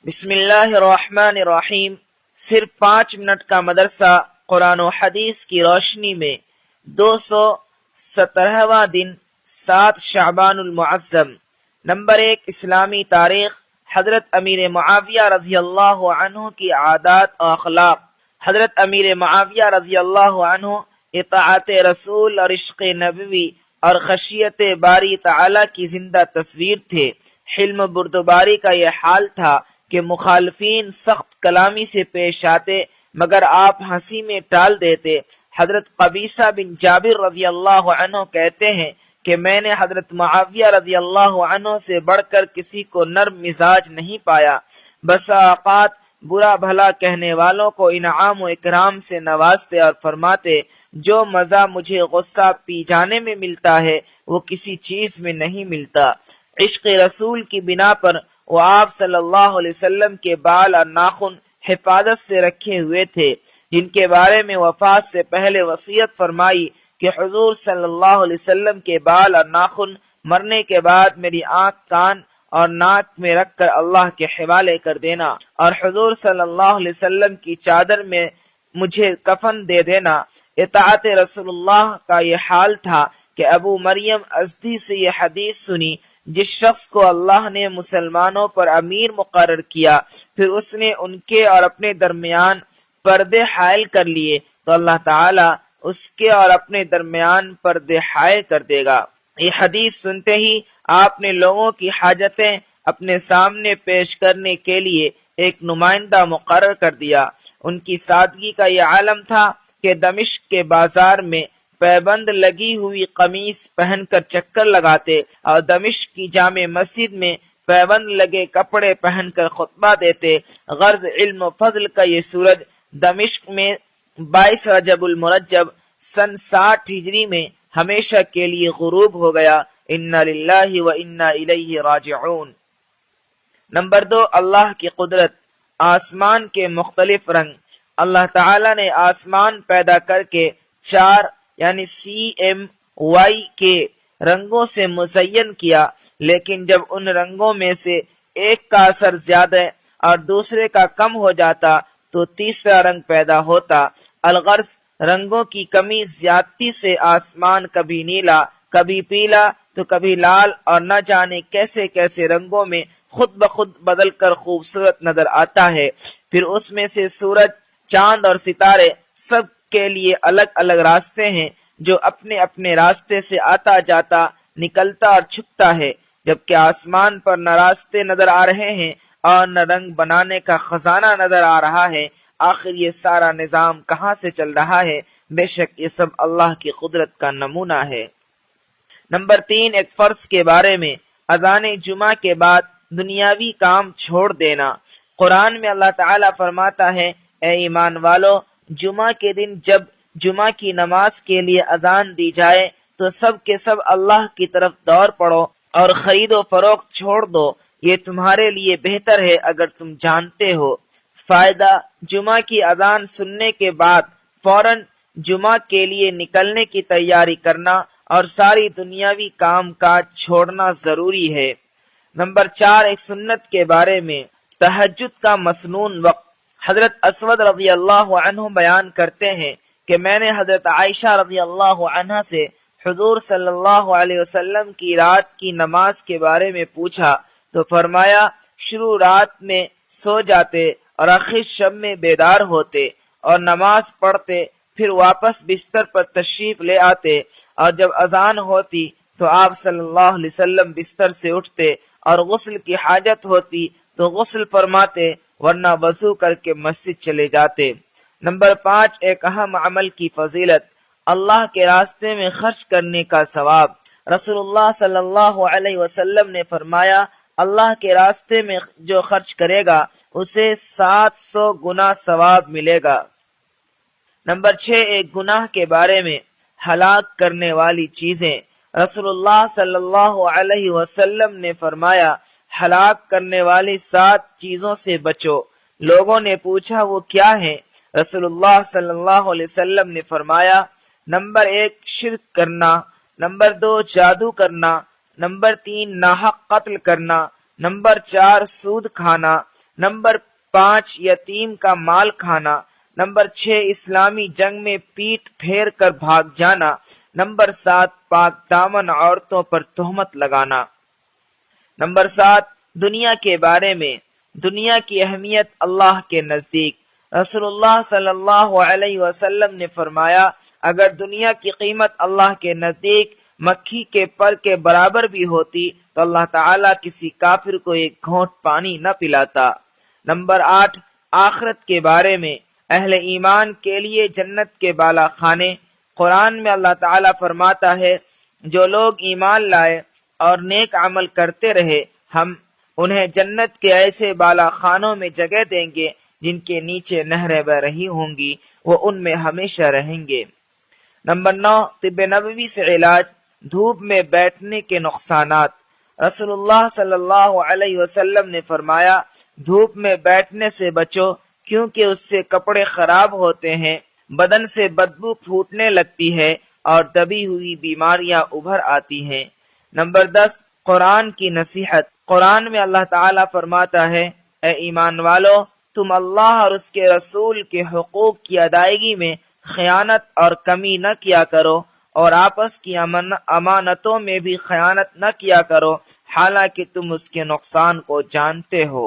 بسم اللہ الرحمن الرحیم۔ صرف 5 منٹ کا مدرسہ قرآن و حدیث کی روشنی میں 217واں دن 7 شعبان المعظم۔ نمبر 1، اسلامی تاریخ۔ حضرت امیر معاویہ رضی اللہ عنہ کی عادات و اخلاق۔ حضرت امیر معاویہ رضی اللہ عنہ اطاعت رسول اور عشق نبوی اور خشیت باری تعالی کی زندہ تصویر تھے۔ حلم بردباری کا یہ حال تھا کہ مخالفین سخت کلامی سے پیش آتے مگر آپ ہنسی میں ٹال دیتے۔ حضرت قبیصہ بن جابر رضی اللہ عنہ کہتے ہیں کہ میں نے حضرت معاویہ رضی اللہ عنہ سے بڑھ کر کسی کو نرم مزاج نہیں پایا۔ بسا اوقات برا بھلا کہنے والوں کو انعام و اکرام سے نوازتے اور فرماتے، جو مزہ مجھے غصہ پی جانے میں ملتا ہے وہ کسی چیز میں نہیں ملتا۔ عشق رسول کی بنا پر وہ آپ صلی اللہ علیہ وسلم کے بال اور ناخن حفاظت سے رکھے ہوئے تھے، جن کے بارے میں وفات سے پہلے وصیت فرمائی کہ حضور صلی اللہ علیہ وسلم کے بال اور ناخن مرنے کے بعد میری آنکھ، کان اور ناک میں رکھ کر اللہ کے حوالے کر دینا، اور حضور صلی اللہ علیہ وسلم کی چادر میں مجھے کفن دے دینا۔ اطاعت رسول اللہ کا یہ حال تھا کہ ابو مریم ازدی سے یہ حدیث سنی، جس شخص کو اللہ نے مسلمانوں پر امیر مقرر کیا پھر اس نے ان کے اور اپنے درمیان پردے حائل کر لیے تو اللہ تعالی اس کے اور اپنے درمیان پردے حائل کر دے گا۔ یہ حدیث سنتے ہی آپ نے لوگوں کی حاجتیں اپنے سامنے پیش کرنے کے لیے ایک نمائندہ مقرر کر دیا۔ ان کی سادگی کا یہ عالم تھا کہ دمشق کے بازار میں پیبند لگی ہوئی قمیص پہن کر چکر لگاتے اور دمشق کی جامع مسجد میں پیبند لگے کپڑے پہن کر خطبہ دیتے۔ غرض علم و فضل کا یہ سورج دمشق میں 22 رجب المرجب سن 60 ہجری میں ہمیشہ کے لیے غروب ہو گیا۔ انا للہ و انا الیہ راجعون۔ نمبر 2، اللہ کی قدرت۔ آسمان کے مختلف رنگ۔ اللہ تعالی نے آسمان پیدا کر کے 4 یعنی CMY کے رنگوں سے مزین کیا، لیکن جب ان رنگوں میں سے ایک کا اثر زیادہ اور دوسرے کا کم ہو جاتا تو تیسرا رنگ پیدا ہوتا۔ الغرض رنگوں کی کمی زیادتی سے آسمان کبھی نیلا، کبھی پیلا تو کبھی لال اور نہ جانے کیسے کیسے رنگوں میں خود بخود بدل کر خوبصورت نظر آتا ہے۔ پھر اس میں سے سورج، چاند اور ستارے سب کے لیے الگ الگ راستے ہیں، جو اپنے اپنے راستے سے آتا جاتا، نکلتا اور چھپتا ہے، جبکہ آسمان پر نہ راستے نظر آ رہے ہیں اور نہ رنگ بنانے کا خزانہ نظر آ رہا ہے۔ آخر یہ سارا نظام کہاں سے چل رہا ہے؟ بے شک یہ سب اللہ کی قدرت کا نمونہ ہے۔ نمبر 3، ایک فرض کے بارے میں۔ اذان جمعہ کے بعد دنیاوی کام چھوڑ دینا۔ قرآن میں اللہ تعالیٰ فرماتا ہے، اے ایمان والو، جمعہ کے دن جب جمعہ کی نماز کے لیے اذان دی جائے تو سب کے سب اللہ کی طرف دوڑ پڑو اور خرید و فروخت چھوڑ دو، یہ تمہارے لیے بہتر ہے اگر تم جانتے ہو۔ فائدہ، جمعہ کی اذان سننے کے بعد فوراً جمعہ کے لیے نکلنے کی تیاری کرنا اور ساری دنیاوی کام کاج چھوڑنا ضروری ہے۔ نمبر 4، ایک سنت کے بارے میں۔ تہجد کا مسنون وقت۔ حضرت اسود رضی اللہ عنہ بیان کرتے ہیں کہ میں نے حضرت عائشہ رضی اللہ عنہ سے حضور صلی اللہ علیہ وسلم کی رات کی نماز کے بارے میں پوچھا تو فرمایا، شروع رات میں سو جاتے اور آخر شب میں بیدار ہوتے اور نماز پڑھتے، پھر واپس بستر پر تشریف لے آتے، اور جب اذان ہوتی تو آپ صلی اللہ علیہ وسلم بستر سے اٹھتے اور غسل کی حاجت ہوتی تو غسل فرماتے، ورنہ وضو کر کے مسجد چلے جاتے۔ نمبر 5، ایک اہم عمل کی فضیلت۔ اللہ کے راستے میں خرچ کرنے کا ثواب۔ رسول اللہ صلی اللہ علیہ وسلم نے فرمایا، اللہ کے راستے میں جو خرچ کرے گا اسے 700 گنا ثواب ملے گا۔ نمبر 6، ایک گناہ کے بارے میں۔ ہلاک کرنے والی چیزیں۔ رسول اللہ صلی اللہ علیہ وسلم نے فرمایا، ہلاک کرنے والی 7 چیزوں سے بچو۔ لوگوں نے پوچھا وہ کیا ہیں؟ رسول اللہ صلی اللہ علیہ وسلم نے فرمایا، نمبر 1 شرک کرنا، نمبر 2 جادو کرنا، نمبر 3 ناحق قتل کرنا، نمبر 4 سود کھانا، نمبر 5 یتیم کا مال کھانا، نمبر 6 اسلامی جنگ میں پیٹ پھیر کر بھاگ جانا، نمبر 7 پاک دامن عورتوں پر تہمت لگانا۔ نمبر 7 دنیا کے بارے میں، دنیا کی اہمیت اللہ کے نزدیک۔ رسول اللہ صلی اللہ علیہ وسلم نے فرمایا، اگر دنیا کی قیمت اللہ کے نزدیک مکھی کے پر کے برابر بھی ہوتی تو اللہ تعالیٰ کسی کافر کو ایک گھونٹ پانی نہ پلاتا۔ نمبر 8 آخرت کے بارے میں، اہل ایمان کے لیے جنت کے بالا خانے۔ قرآن میں اللہ تعالیٰ فرماتا ہے، جو لوگ ایمان لائے اور نیک عمل کرتے رہے ہم انہیں جنت کے ایسے بالا خانوں میں جگہ دیں گے جن کے نیچے نہریں بہ رہی ہوں گی، وہ ان میں ہمیشہ رہیں گے۔ نمبر 9 طب نبوی سے علاج، دھوپ میں بیٹھنے کے نقصانات۔ رسول اللہ صلی اللہ علیہ وسلم نے فرمایا، دھوپ میں بیٹھنے سے بچو کیونکہ اس سے کپڑے خراب ہوتے ہیں، بدن سے بدبو پھوٹنے لگتی ہے اور دبی ہوئی بیماریاں ابھر آتی ہیں۔ نمبر 10 قرآن کی نصیحت۔ قرآن میں اللہ تعالیٰ فرماتا ہے، اے ایمان والو، تم اللہ اور اس کے رسول کے حقوق کی ادائیگی میں خیانت اور کمی نہ کیا کرو اور آپس کی امانتوں میں بھی خیانت نہ کیا کرو، حالانکہ تم اس کے نقصان کو جانتے ہو۔